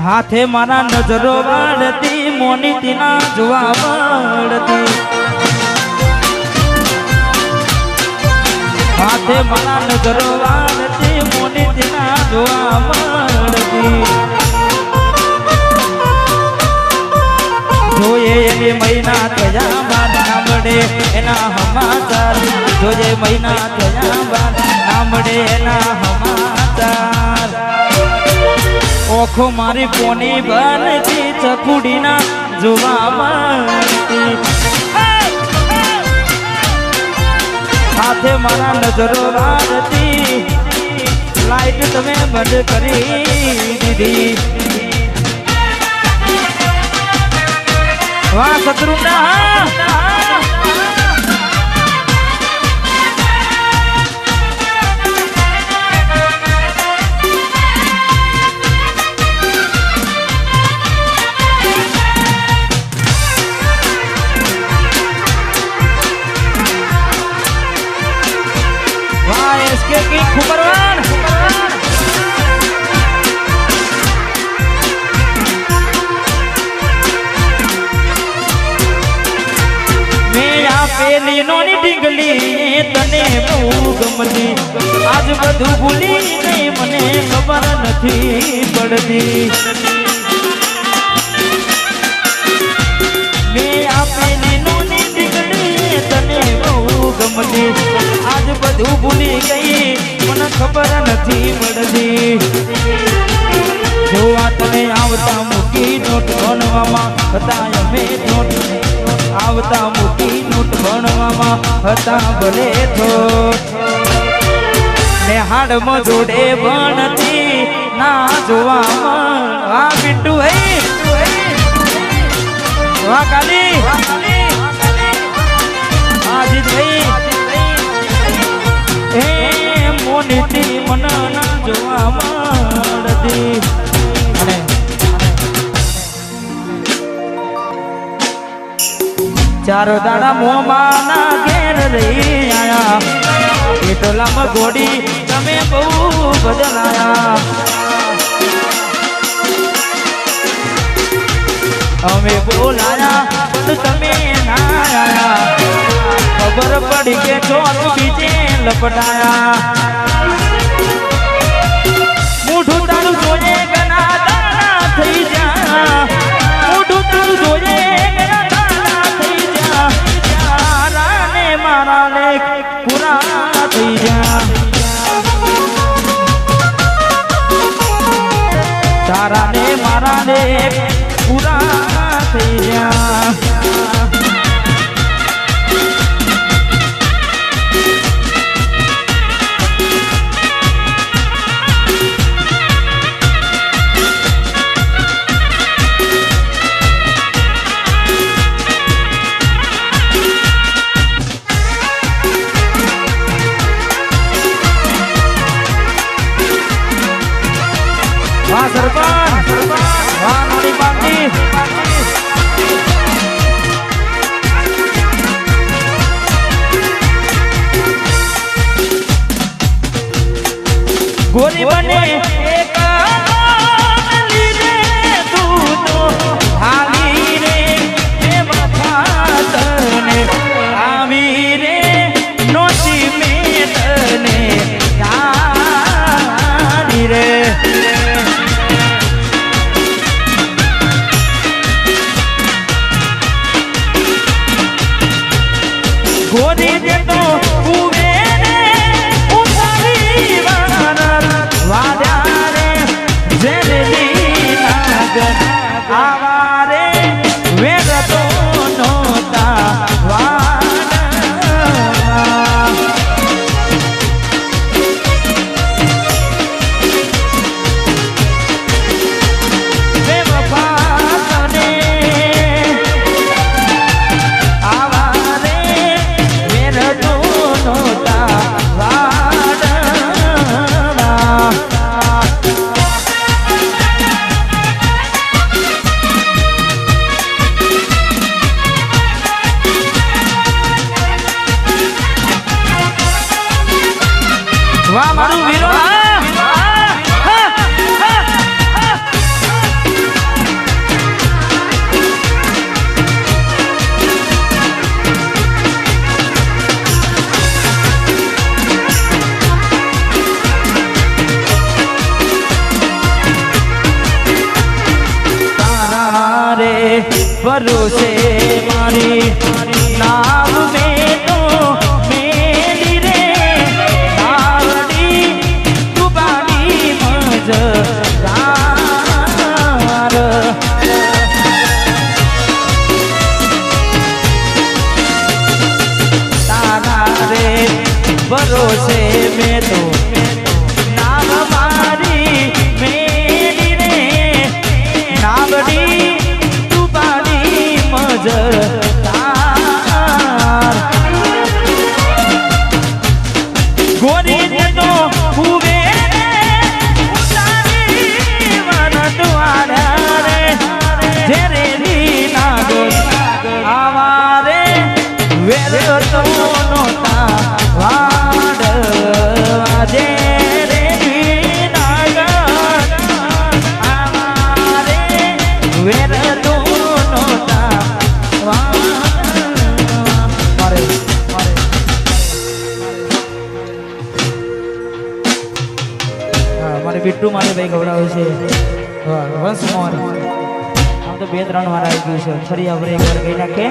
હાથે મારા નજરો વાળતી મોની તીના જોવા મળતી હાથે મારા નજરો વાળતી મોની તીના જોવા મળતી જોઈએ એની મહિના થયા બાદ ના મળે એના સમાચાર જોઈએ મહિના થયા બાદ ના મળે એના સમાચાર ઓખો મારી કોની બનતી ચકુડીના જોવા મળતી હાથે મારા નજરો વાળતી લાઈટ તમે બંધ કરી દીધી વાહ શત્રુના इसके की खुबरवान मेरा पेली नोनी ढींगली तने बहू गमती आज बधु भूली नहीं मने खबर नहीं पड़ती मेरा पेली नोनी ढींगली तने बहू गमती आज બધું ભૂલી ગઈ મને ખબર નથી પડતી જોવા તમે આવતા મૂકી નોટ ભણવામાં હતા અમે નોટ આવતા મૂકી નોટ ભણવામાં હતા ભલે થોટ ને હાડમાં જોડે ભણતી ના જોવામાં આ બિટ્ટુ હે વાહ કાલી આજીત ભાઈ મોનીતી મન ના જોવા મળતી અને ચાર દાડા મોમાના ઘેર રહી આયા એટલામાં ઘોડી તમે બહુ બદલાયા અમે બોલાયા પણ તમે ના આયા ખબર પડી કે ચોક બીજે લપટાયા મૂઠું તારું જોઈએ ગના દાણા થઈ જા મૂઠું તારું જોઈએ ગના દાણા થઈ જા તારા ને મારા લેખ પૂરા થઈ જા તારા ને મારા લેખ પૂરા થઈ જા વાહ સરપંચ વાહ નાની પાર્ટી ગોરી બને એક લીધે તું તો હાલી રે એ માથા તને આવી રે નોચી મેં તને યારી રે ગોરી દે તો ઉવે ને ઉતારી વાર ભરોસે મારી નામ મેં તો મેલી રે આવડી તુબાડી મજ ભરોસે મેં તો નામ મારી મેલી રે નાવડી તુબાડી મજર ગોરી તો હુવે ઉતારી મન દ્વારા રે જેરેલી નાગ આવારે વેર તો નોતા બિટ્ટુ મારે ભાઈ ગવડાવે છે વંશ મોર આમ તો 2-3 વાર આવી ગયું છે ફરી આપણે એક વાર ગઈ નાખે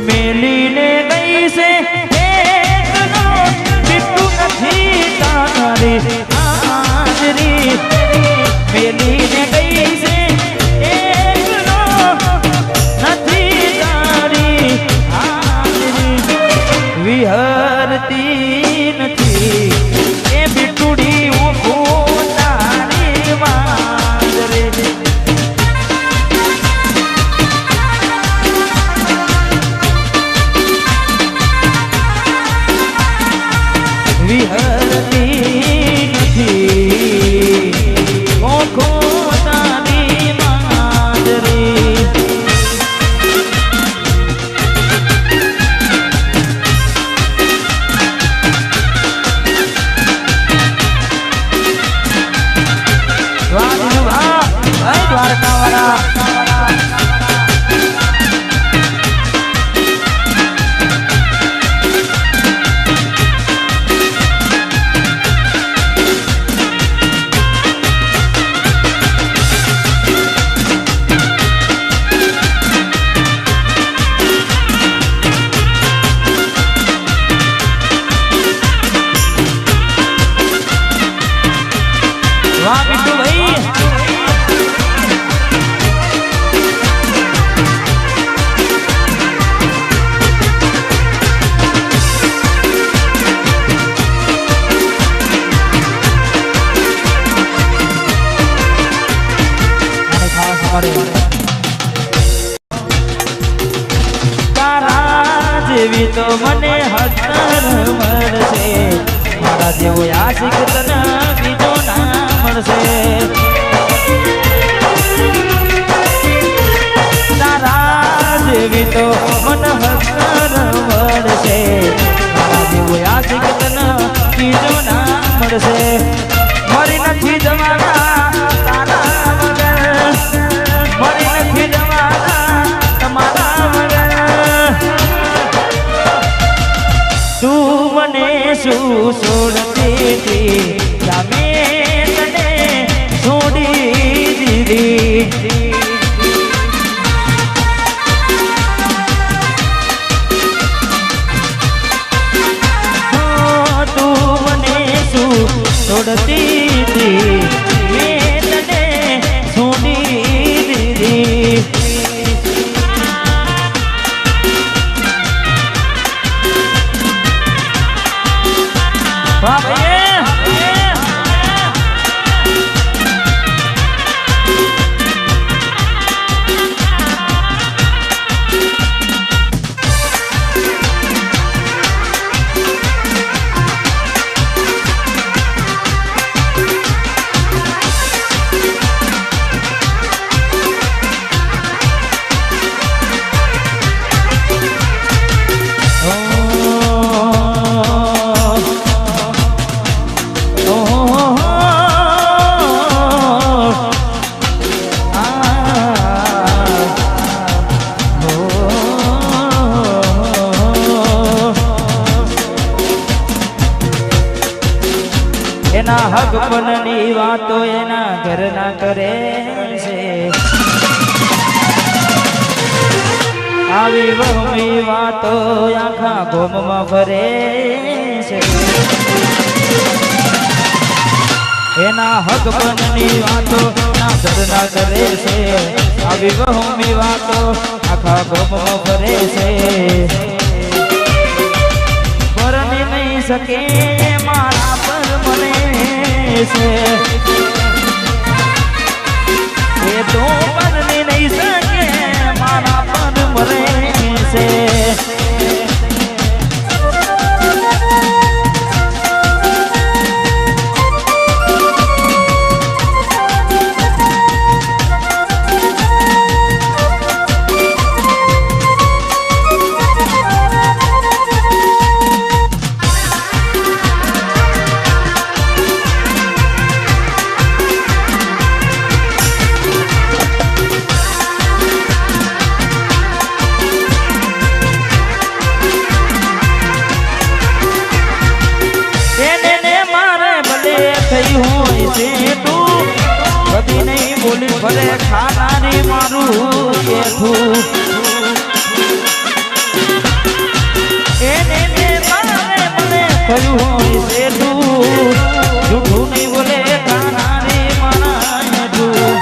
મેલીને ગઈ છે એકનો બિટ્ટુ નથી તારી હાજરી મેલીને ગઈ છે એકનો નથી તારી હાજરી વિહરતી નથી એ બિટ્ટુડી તારા જેવી તો મને હતર મળશે મારા જેવો આશિક તને બીજો ના મળશે તારા જેવી તો મને હતર મળશે મારા જેવો આશિક તને બીજો ના મળશે મરી નથી જવાના તારા વગર મરી નથી જવાના તમારા વગર તું મને શું છોડતી હતી તમે તને છોડી દીધી તું મને શું છોડતી હતી મેં તને છોડી દીધી વાહ ભાઈ એના હક પનની વાતો એના ઘરના કરે છે આવી વહમી વાતો આખા ગોમમાં ફરે છે એના હક બનની વાતો ના ધરના કરે છે આવી વહમી વાતો આખા ગોમમાં ફરે છે પરણી નહીં શકે મારા પર મને છે એ તો પરણી નહીં શકે મારા પર મરે છે કદી નહીં બોલી ફરે ખાનાની મારું બેઠું એને મારે મને થયું હોય છે તું જૂઠું નહીં બોલે ખાનાની મારા બેઠું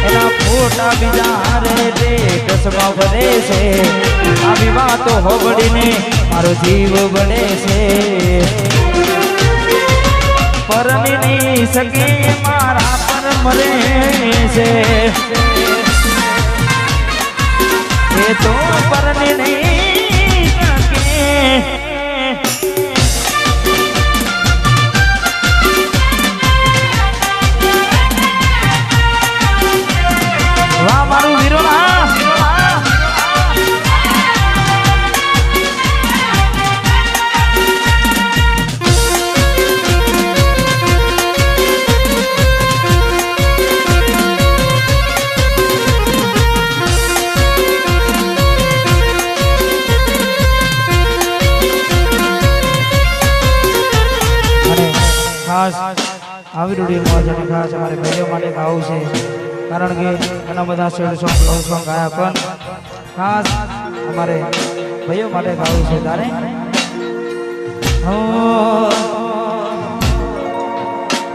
એના ફોટા બીજા રે સ્ટેટસમાં ભરે છે આવી વાતો હોબડીને મારો જીવ બળે છે પરણી નહીં શકે મારા પર મરે છે એ તો પરણી નહીં શકે વાહ મારું વીરો આવી રૂડીમાં જેને ખાસ અમારે ભાઈઓ માટે ગાવું છે કારણ કે ઘણા બધા સેડ સોંગ લવ સોંગ ગાયા પણ ખાસ અમારે ભાઈઓ માટે ગાવું છે તારે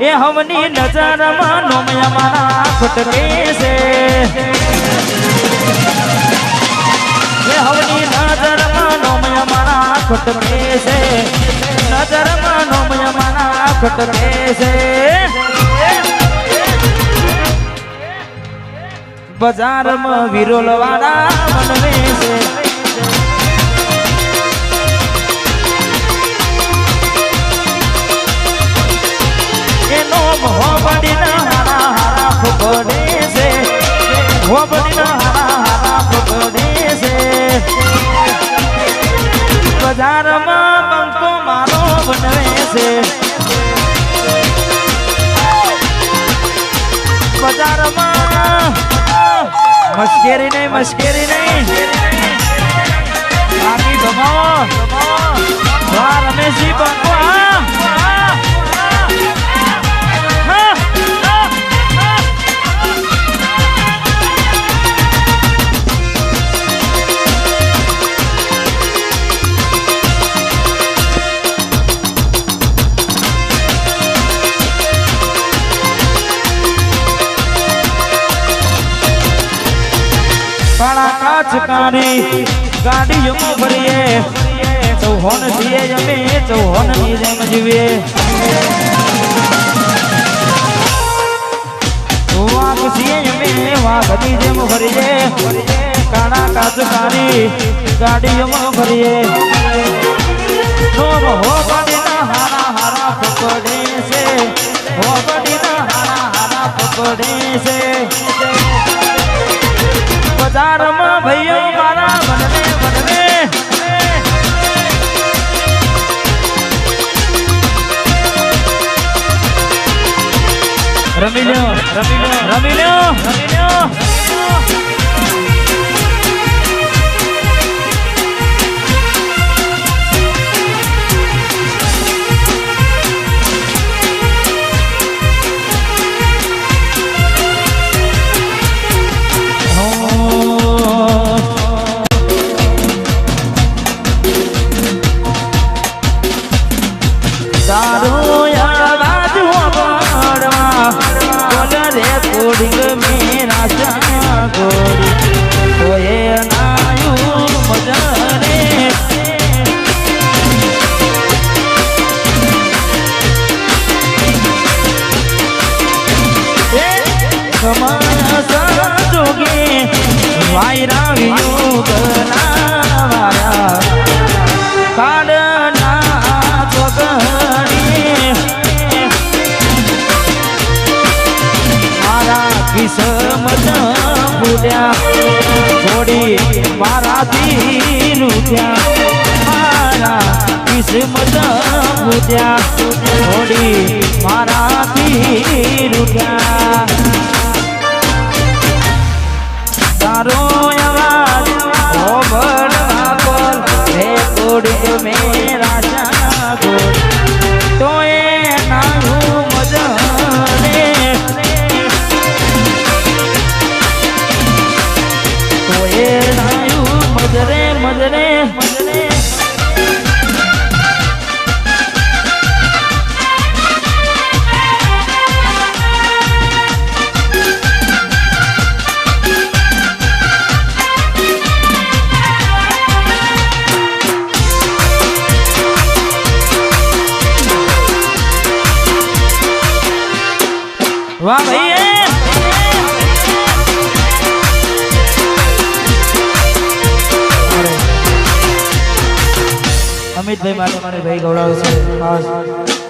એ હમની નજરમાં નોમયા મારા ખટકે છે એ હમની નજરમાં નોમયા મારા ખટકે છે નજરમાં નોમયા મારા ખટકે છે બજારમાં વિરોલ વાળા મનવે છે એનો હોબડીના હારા હારા ફોડે છે હોબડીના હારા હારા ફોડે છે બજારમાં બંકો મારો બનવે છે બજારમાં મશ્કેરી નહીં બાકી ગમાવો રમેશજી બંકો કાચકારી ગાડીઓમાં ફરીએ ચૌહાણ છીએ અમે ચૌહાણની જેમ જીવીએ વાઘ છીએ અમે વાઘની જેમ ફરીએ કાળા કાચકારી ગાડીઓમાં ફરીએ હોબડીના હારા હારા પકડે છે હોબડીના હારા હારા પકડે છે બજારમાં ભાઈઓ મારા બનવે રમી લ્યો ખમણ જોગે વાયરા વિયુગના વારા કાડના ચોગડી મારા કિસ્મત ભૂલ્યા થોડી મારાથી રૂઠ્યા મારા કિસ્મત ભૂલ્યા થોડી મારાથી રૂઠ્યા તારો અવાજ ઓબળવા પર હે કોડી મેરા સાગર તો એ નાનું મજરે તો એ નાયું મજરે મજરે મજરે વાહ ભાઈ અમિતભાઈ માટે મારે ભાઈ ગૌરવ છે ખાસ